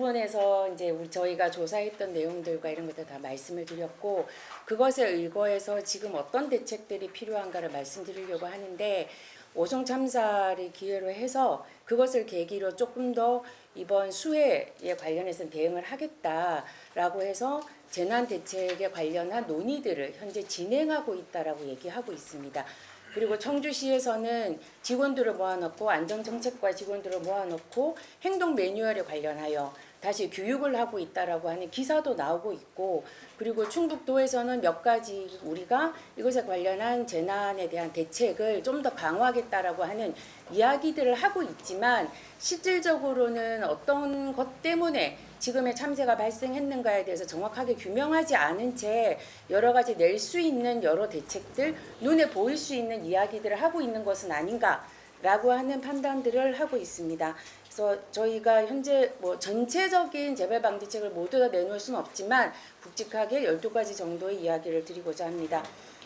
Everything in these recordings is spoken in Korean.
부분에서 이제 저희가 조사했던 내용들과 이런 것들 다 말씀을 드렸고, 그것에 의거해서 지금 어떤 대책들이 필요한가를 말씀드리려고 하는데, 오송 참사를 기회로 해서 그것을 계기로 조금 더 이번 수해에 관련해서 대응을 하겠다라고 해서 재난 대책에 관련한 논의들을 현재 진행하고 있다라고 얘기하고 있습니다. 그리고 청주시에서는 직원들을 모아놓고 안전정책과 직원들을 모아놓고 행동 매뉴얼에 관련하여 다시 교육을 하고 있다라고 하는 기사도 나오고 있고, 그리고 충북도에서는 몇 가지 우리가 이것에 관련한 재난에 대한 대책을 좀 더 강화하겠다라고 하는 이야기들을 하고 있지만, 실질적으로는 어떤 것 때문에 지금의 참사가 발생했는가에 대해서 정확하게 규명하지 않은 채 여러 가지 낼 수 있는 여러 대책들, 눈에 보일 수 있는 이야기들을 하고 있는 것은 아닌가라고 하는 판단들을 하고 있습니다. 그래서 저희가 현재 뭐 전체적인 재발 방지책을 모두 다 내놓을 수는 없지만 굵직하게 12가지 정도의 이야기를 드리고자 합니다.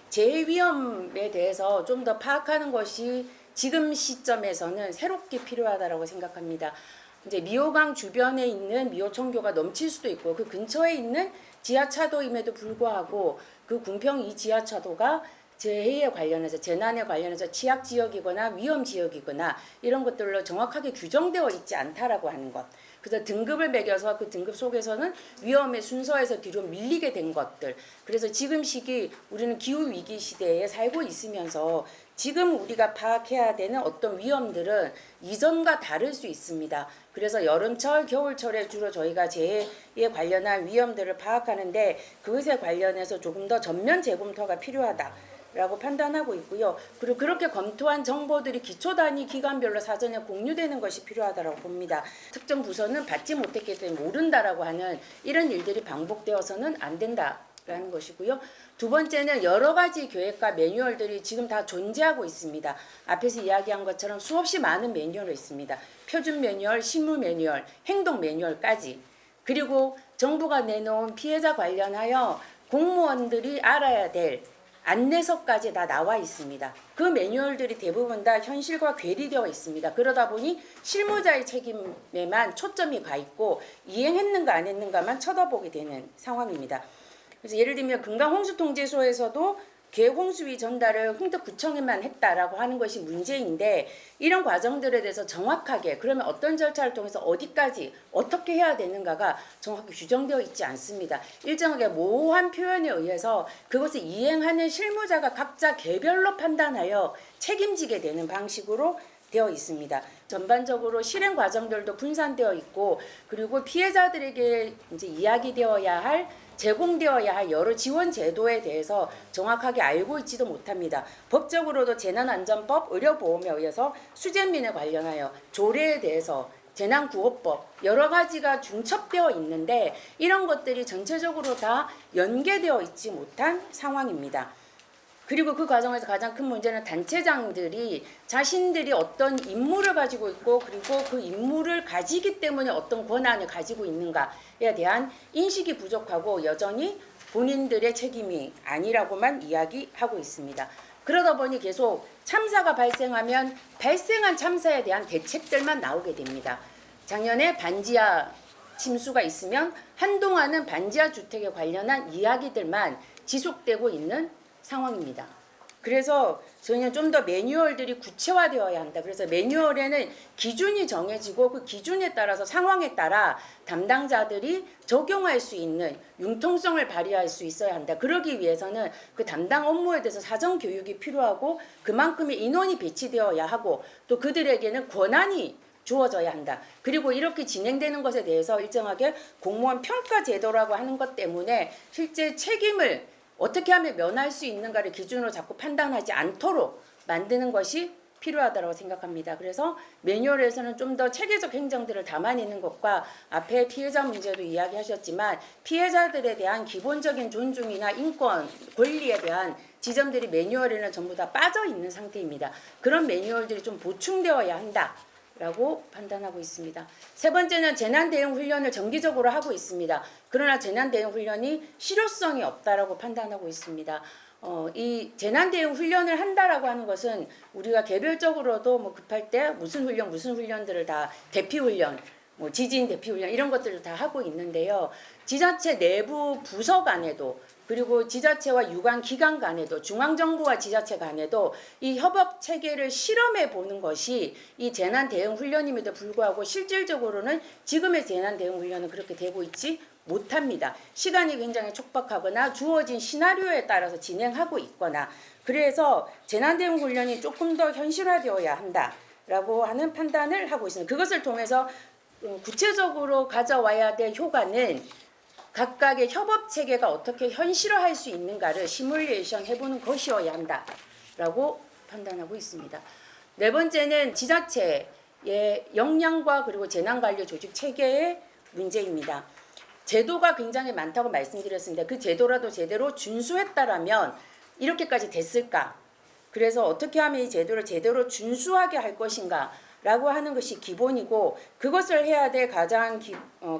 재해 위험에 대해서 좀 더 파악하는 것이 지금 시점에서는 새롭게 필요하다고 생각합니다. 이제 미호강 주변에 있는 미호청교가 넘칠 수도 있고, 그 근처에 있는 지하차도임에도 불구하고 그 궁평 이 지하차도가 재해에 관련해서, 재난에 관련해서 취약 지역이거나 위험 지역이거나 이런 것들로 정확하게 규정되어 있지 않다라고 하는 것. 그래서 등급을 매겨서 그 등급 속에서는 위험의 순서에서 뒤로 밀리게 된 것들. 그래서 지금 시기 우리는 기후 위기 시대에 살고 있으면서 지금 우리가 파악해야 되는 어떤 위험들은 이전과 다를 수 있습니다. 그래서 여름철, 겨울철에 주로 저희가 재해에 관련한 위험들을 파악하는데, 그것에 관련해서 조금 더 전면 재검토가 필요하다라고 판단하고 있고요. 그리고 그렇게 검토한 정보들이 기초 단위 기관별로 사전에 공유되는 것이 필요하다고 봅니다. 특정 부서는 받지 못했기 때문에 모른다라고 하는 이런 일들이 반복되어서는 안 된다라는 것이고요. 두 번째는 여러 가지 계획과 매뉴얼들이 지금 다 존재하고 있습니다. 앞에서 이야기한 것처럼 수없이 많은 매뉴얼이 있습니다. 표준 매뉴얼, 실무 매뉴얼, 행동 매뉴얼까지. 그리고 정부가 내놓은 피해자 관련하여 공무원들이 알아야 될 안내서까지 다 나와 있습니다. 그 매뉴얼들이 대부분 다 현실과 괴리되어 있습니다. 그러다 보니 실무자의 책임에만 초점이 가 있고 이행했는가 안 했는가만 쳐다보게 되는 상황입니다. 그래서 예를 들면 금강홍수통제소에서도 계획홍수위 전달을 흥덕구청에만 했다라고 하는 것이 문제인데, 이런 과정들에 대해서 정확하게 그러면 어떤 절차를 통해서 어디까지 어떻게 해야 되는가가 정확히 규정되어 있지 않습니다. 일정하게 모호한 표현에 의해서 그것을 이행하는 실무자가 각자 개별로 판단하여 책임지게 되는 방식으로 되어 있습니다. 전반적으로 실행 과정들도 분산되어 있고, 그리고 피해자들에게 이제 이야기되어야 할, 제공되어야 할 여러 지원 제도에 대해서 정확하게 알고 있지도 못합니다. 법적으로도 재난안전법, 의료보험에 의해서 수재민에 관련하여 조례에 대해서 재난구호법 여러 가지가 중첩되어 있는데, 이런 것들이 전체적으로 다 연계되어 있지 못한 상황입니다. 그리고 그 과정에서 가장 큰 문제는 단체장들이 자신들이 어떤 임무를 가지고 있고, 그리고 그 임무를 가지기 때문에 어떤 권한을 가지고 있는가에 대한 인식이 부족하고 여전히 본인들의 책임이 아니라고만 이야기하고 있습니다. 그러다 보니 계속 참사가 발생하면 발생한 참사에 대한 대책들만 나오게 됩니다. 작년에 반지하 침수가 있으면 한동안은 반지하 주택에 관련한 이야기들만 지속되고 있는 상황입니다. 그래서 저희는 좀 더 매뉴얼들이 구체화되어야 한다. 그래서 매뉴얼에는 기준이 정해지고 그 기준에 따라서 상황에 따라 담당자들이 적용할 수 있는 융통성을 발휘할 수 있어야 한다. 그러기 위해서는 그 담당 업무에 대해서 사전 교육이 필요하고 그만큼의 인원이 배치되어야 하고, 또 그들에게는 권한이 주어져야 한다. 그리고 이렇게 진행되는 것에 대해서 일정하게 공무원 평가 제도라고 하는 것 때문에 실제 책임을 어떻게 하면 면할 수 있는가를 기준으로 자꾸 판단하지 않도록 만드는 것이 필요하다고 생각합니다. 그래서 매뉴얼에서는 좀 더 체계적 행정들을 담아내는 것과, 앞에 피해자 문제도 이야기하셨지만 피해자들에 대한 기본적인 존중이나 인권, 권리에 대한 지점들이 매뉴얼에는 전부 다 빠져 있는 상태입니다. 그런 매뉴얼들이 좀 보충되어야 한다 라고 판단하고 있습니다. 세 번째는 재난대응 훈련을 정기적으로 하고 있습니다. 그러나 재난대응 훈련이 실효성이 없다라고 판단하고 있습니다. 이 재난대응 훈련을 한다라고 하는 것은 우리가 개별적으로도 뭐 급할 때 무슨 훈련들을 다 대피훈련, 뭐 지진 대피 훈련 이런 것들을 다 하고 있는데요. 지자체 내부 부서 간에도 그리고 지자체와 유관 기관 간에도 중앙정부와 지자체 간에도 이 협업 체계를 실험해 보는 것이 이 재난 대응 훈련임에도 불구하고 실질적으로는 지금의 재난 대응 훈련은 그렇게 되고 있지 못합니다. 시간이 굉장히 촉박하거나 주어진 시나리오에 따라서 진행하고 있거나 그래서 재난 대응 훈련이 조금 더 현실화되어야 한다라고 하는 판단을 하고 있습니다. 그것을 통해서 구체적으로 가져와야 될 효과는 각각의 협업 체계가 어떻게 현실화할 수 있는가를 시뮬레이션 해보는 것이어야 한다라고 판단하고 있습니다. 네 번째는 지자체의 역량과 그리고 재난관리 조직 체계의 문제입니다. 제도가 굉장히 많다고 말씀드렸습니다. 그 제도라도 제대로 준수했다라면 이렇게까지 됐을까? 그래서 어떻게 하면 이 제도를 제대로 준수하게 할 것인가? 라고 하는 것이 기본이고 그것을 해야 될 가장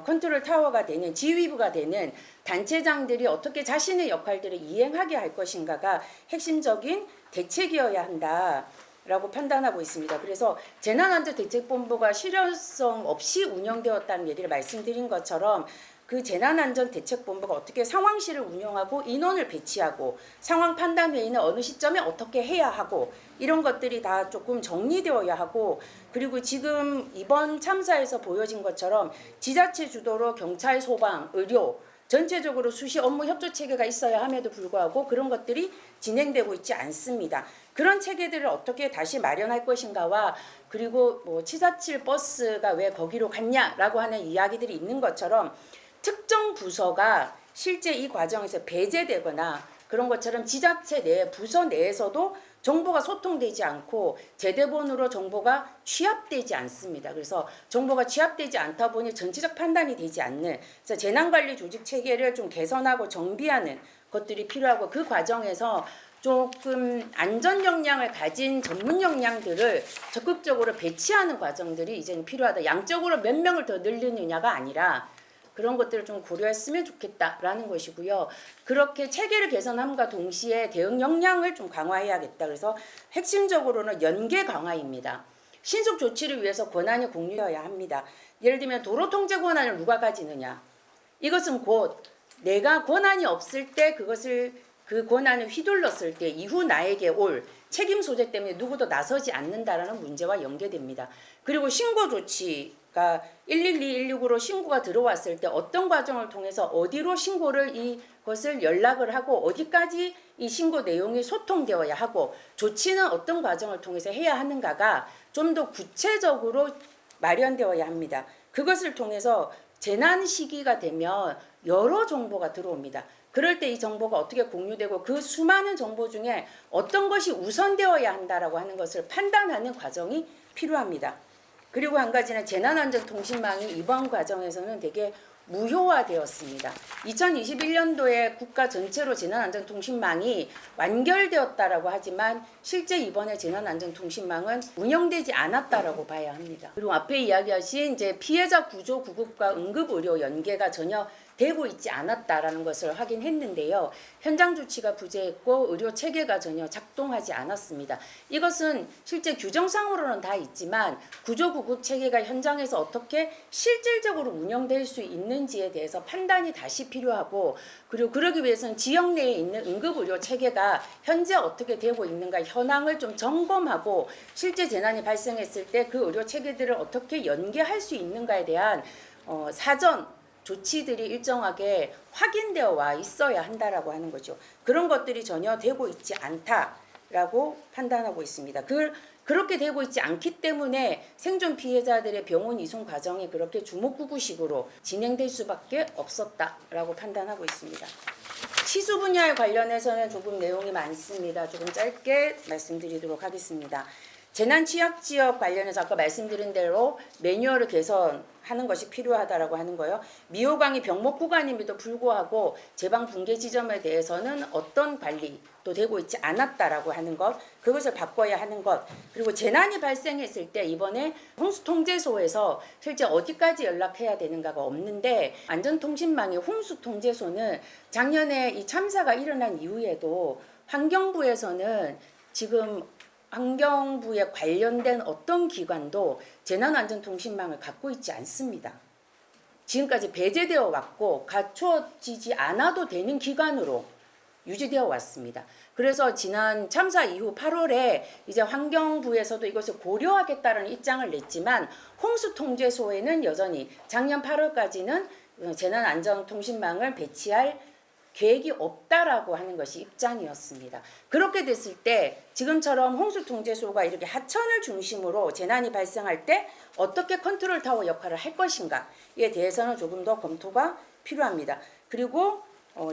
컨트롤 타워가 되는 지휘부가 되는 단체장들이 어떻게 자신의 역할들을 이행하게 할 것인가가 핵심적인 대책이어야 한다라고 판단하고 있습니다. 그래서 재난안전대책본부가 실효성 없이 운영되었다는 얘기를 말씀드린 것처럼 그 재난안전대책본부가 어떻게 상황실을 운영하고 인원을 배치하고 상황 판단 회의는 어느 시점에 어떻게 해야 하고 이런 것들이 다 조금 정리되어야 하고 그리고 지금 이번 참사에서 보여진 것처럼 지자체 주도로 경찰, 소방, 의료 전체적으로 수시 업무 협조 체계가 있어야 함에도 불구하고 그런 것들이 진행되고 있지 않습니다. 그런 체계들을 어떻게 다시 마련할 것인가와 그리고 뭐 747 버스가 왜 거기로 갔냐라고 하는 이야기들이 있는 것처럼 특정 부서가 실제 이 과정에서 배제되거나 그런 것처럼 지자체 내 부서 내에서도 정보가 소통되지 않고 제대본으로 정보가 취합되지 않습니다. 그래서 정보가 취합되지 않다 보니 전체적 판단이 되지 않는 그래서 재난관리 조직 체계를 좀 개선하고 정비하는 것들이 필요하고 그 과정에서 조금 안전 역량을 가진 전문 역량들을 적극적으로 배치하는 과정들이 이제는 필요하다. 양적으로 몇 명을 더 늘리느냐가 아니라 그런 것들을 좀 고려했으면 좋겠다라는 것이고요. 그렇게 체계를 개선함과 동시에 대응 역량을 좀 강화해야겠다. 그래서 핵심적으로는 연계 강화입니다. 신속 조치를 위해서 권한이 공유되어야 합니다. 예를 들면 도로 통제 권한을 누가 가지느냐. 이것은 곧 내가 권한이 없을 때 그 권한을 휘둘렀을 때 이후 나에게 올 책임 소재 때문에 누구도 나서지 않는다라는 문제와 연계됩니다. 그리고 신고 조치가 112, 169로 신고가 들어왔을 때 어떤 과정을 통해서 어디로 신고를 이것을 연락을 하고 어디까지 이 신고 내용이 소통되어야 하고 조치는 어떤 과정을 통해서 해야 하는가가 좀 더 구체적으로 마련되어야 합니다. 그것을 통해서 재난 시기가 되면 여러 정보가 들어옵니다. 그럴 때 이 정보가 어떻게 공유되고 그 수많은 정보 중에 어떤 것이 우선되어야 한다라고 하는 것을 판단하는 과정이 필요합니다. 그리고 한 가지는 재난안전통신망이 이번 과정에서는 되게 무효화되었습니다. 2021년도에 국가 전체로 재난안전통신망이 완결되었다라고 하지만 실제 이번에 재난안전통신망은 운영되지 않았다라고 봐야 합니다. 그리고 앞에 이야기하신 이제 피해자 구조 구급과 응급의료 연계가 전혀 되고 있지 않았다라는 것을 확인했는데요. 현장 조치가 부재했고 의료 체계가 전혀 작동하지 않았습니다. 이것은 실제 규정상으로는 다 있지만 구조구급 체계가 현장에서 어떻게 실질적으로 운영될 수 있는지에 대해서 판단이 다시 필요하고 그리고 그러기 위해서는 지역 내에 있는 응급의료 체계가 현재 어떻게 되고 있는가 현황을 좀 점검하고 실제 재난이 발생했을 때 그 의료 체계들을 어떻게 연계할 수 있는가에 대한 사전 조치들이 일정하게 확인되어 와 있어야 한다라고 하는 거죠. 그런 것들이 전혀 되고 있지 않다라고 판단하고 있습니다. 그렇게 되고 있지 않기 때문에 생존 피해자들의 병원 이송 과정이 그렇게 주먹구구식으로 진행될 수밖에 없었다라고 판단하고 있습니다. 치수 분야에 관련해서는 조금 내용이 많습니다. 조금 짧게 말씀드리도록 하겠습니다. 재난 취약 지역 관련해서 아까 말씀드린 대로 매뉴얼을 개선하는 것이 필요하다라고 하는 거예요. 미호강이 병목 구간임에도 불구하고 제방 붕괴 지점에 대해서는 어떤 관리도 되고 있지 않았다라고 하는 것, 그것을 바꿔야 하는 것. 그리고 재난이 발생했을 때 이번에 홍수통제소에서 실제 어디까지 연락해야 되는가가 없는데 안전통신망의 홍수통제소는 작년에 이 참사가 일어난 이후에도 환경부에서는 지금 환경부에 관련된 어떤 기관도 재난안전통신망을 갖고 있지 않습니다. 지금까지 배제되어 왔고 갖추어지지 않아도 되는 기관으로 유지되어 왔습니다. 그래서 지난 참사 이후 8월에 이제 환경부에서도 이것을 고려하겠다는 입장을 냈지만 홍수통제소에는 여전히 작년 8월까지는 재난안전통신망을 배치할 계획이 없다라고 하는 것이 입장이었습니다. 그렇게 됐을 때 지금처럼 홍수통제소가 이렇게 하천을 중심으로 재난이 발생할 때 어떻게 컨트롤타워 역할을 할 것인가에 대해서는 조금 더 검토가 필요합니다. 그리고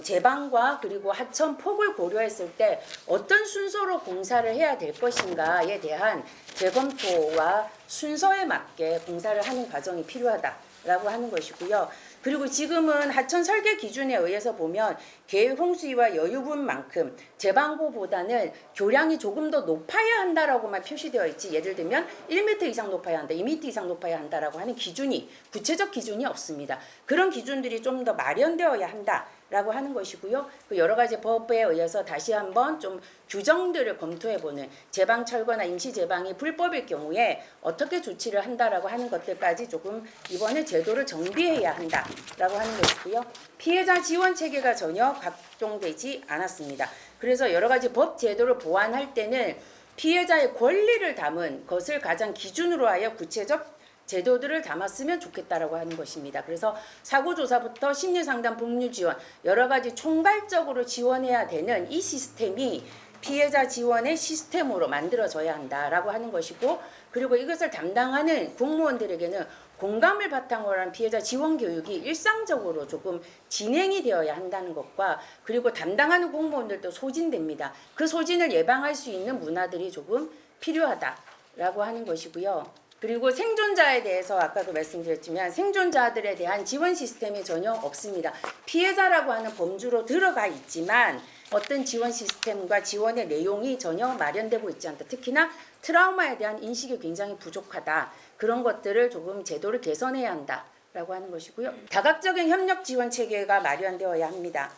제방과 그리고 하천 폭을 고려했을 때 어떤 순서로 공사를 해야 될 것인가에 대한 재검토와 순서에 맞게 공사를 하는 과정이 필요하다라고 하는 것이고요. 그리고 지금은 하천 설계 기준에 의해서 보면 계획 홍수위와 여유분만큼 제방고보다는 교량이 조금 더 높아야 한다라고만 표시되어 있지, 예를 들면 1m 이상 높아야 한다, 2m 이상 높아야 한다라고 하는 기준이, 구체적 기준이 없습니다. 그런 기준들이 좀 더 마련되어야 한다라고 하는 것이고요. 그 여러 가지 법에 의해서 다시 한번 좀 규정들을 검토해보는, 제방 철거나 임시 제방이 불법일 경우에 어떻게 조치를 한다라고 하는 것들까지 조금 이번에 제도를 정비해야 한다라고 하는 것이고요. 피해자 지원 체계가 전혀 각종되지 않았습니다. 그래서 여러 가지 법 제도를 보완할 때는 피해자의 권리를 담은 것을 가장 기준으로 하여 구체적 제도들을 담았으면 좋겠다라고 하는 것입니다. 그래서 사고조사부터 심리상담, 법률지원, 여러 가지 총괄적으로 지원해야 되는 이 시스템이 피해자 지원의 시스템으로 만들어져야 한다라고 하는 것이고, 그리고 이것을 담당하는 공무원들에게는 공감을 바탕으로 한 피해자 지원 교육이 일상적으로 조금 진행이 되어야 한다는 것과, 그리고 담당하는 공무원들도 소진됩니다. 그 소진을 예방할 수 있는 문화들이 조금 필요하다라고 하는 것이고요. 그리고 생존자에 대해서 아까도 말씀드렸지만 생존자들에 대한 지원 시스템이 전혀 없습니다. 피해자라고 하는 범주로 들어가 있지만 어떤 지원 시스템과 지원의 내용이 전혀 마련되고 있지 않다. 특히나 트라우마에 대한 인식이 굉장히 부족하다. 그런 것들을 조금 제도를 개선해야 한다라고 하는 것이고요. 다각적인 협력 지원 체계가 마련되어야 합니다.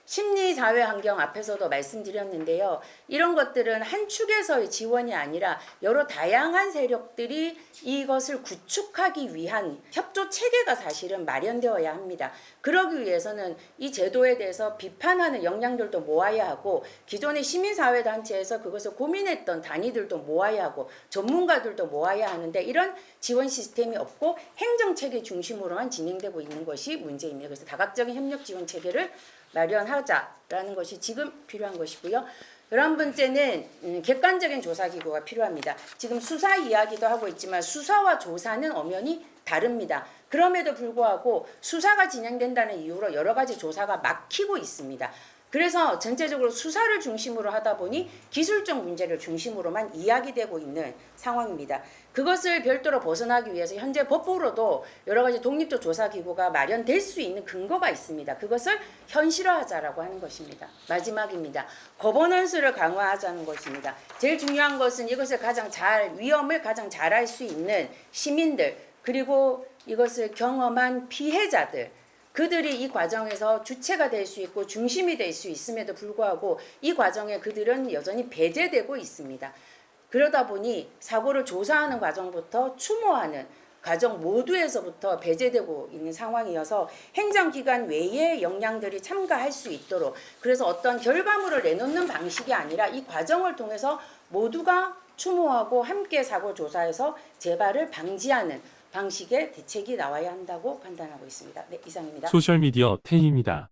심리, 사회 환경 앞에서도 말씀드렸는데요. 이런 것들은 한 축에서의 지원이 아니라 여러 다양한 세력들이 이것을 구축하기 위한 협조 체계가 사실은 마련되어야 합니다. 그러기 위해서는 이 제도에 대해서 비판하는 역량들도 모아야 하고, 기존의 시민사회단체에서 그것을 고민했던 단위들도 모아야 하고, 전문가들도 모아야 하는데 이런 지원 시스템이 없고 행정체계 중심으로만 진행되고 있는 것이 문제입니다. 그래서 다각적인 협력 지원 체계를 마련하자라는 것이 지금 필요한 것이고요. 11번째는 객관적인 조사기구가 필요합니다. 지금 수사 이야기도 하고 있지만 수사와 조사는 엄연히 다릅니다. 그럼에도 불구하고 수사가 진행된다는 이유로 여러 가지 조사가 막히고 있습니다. 그래서 전체적으로 수사를 중심으로 하다 보니 기술적 문제를 중심으로만 이야기되고 있는 상황입니다. 그것을 별도로 벗어나기 위해서 현재 법으로도 여러 가지 독립적 조사기구가 마련될 수 있는 근거가 있습니다. 그것을 현실화하자라고 하는 것입니다. 마지막입니다. 거버넌스를 강화하자는 것입니다. 제일 중요한 것은 이것을 위험을 가장 잘 알 수 있는 시민들, 그리고 이것을 경험한 피해자들, 그들이 이 과정에서 주체가 될 수 있고 중심이 될 수 있음에도 불구하고 이 과정에 그들은 여전히 배제되고 있습니다. 그러다 보니 사고를 조사하는 과정부터 추모하는 과정 모두에서부터 배제되고 있는 상황이어서 행정기관 외의 역량들이 참가할 수 있도록, 그래서 어떤 결과물을 내놓는 방식이 아니라 이 과정을 통해서 모두가 추모하고 함께 사고 조사해서 재발을 방지하는 방식의 대책이 나와야 한다고 판단하고 있습니다. 네, 이상입니다. 소셜미디어 태희입니다.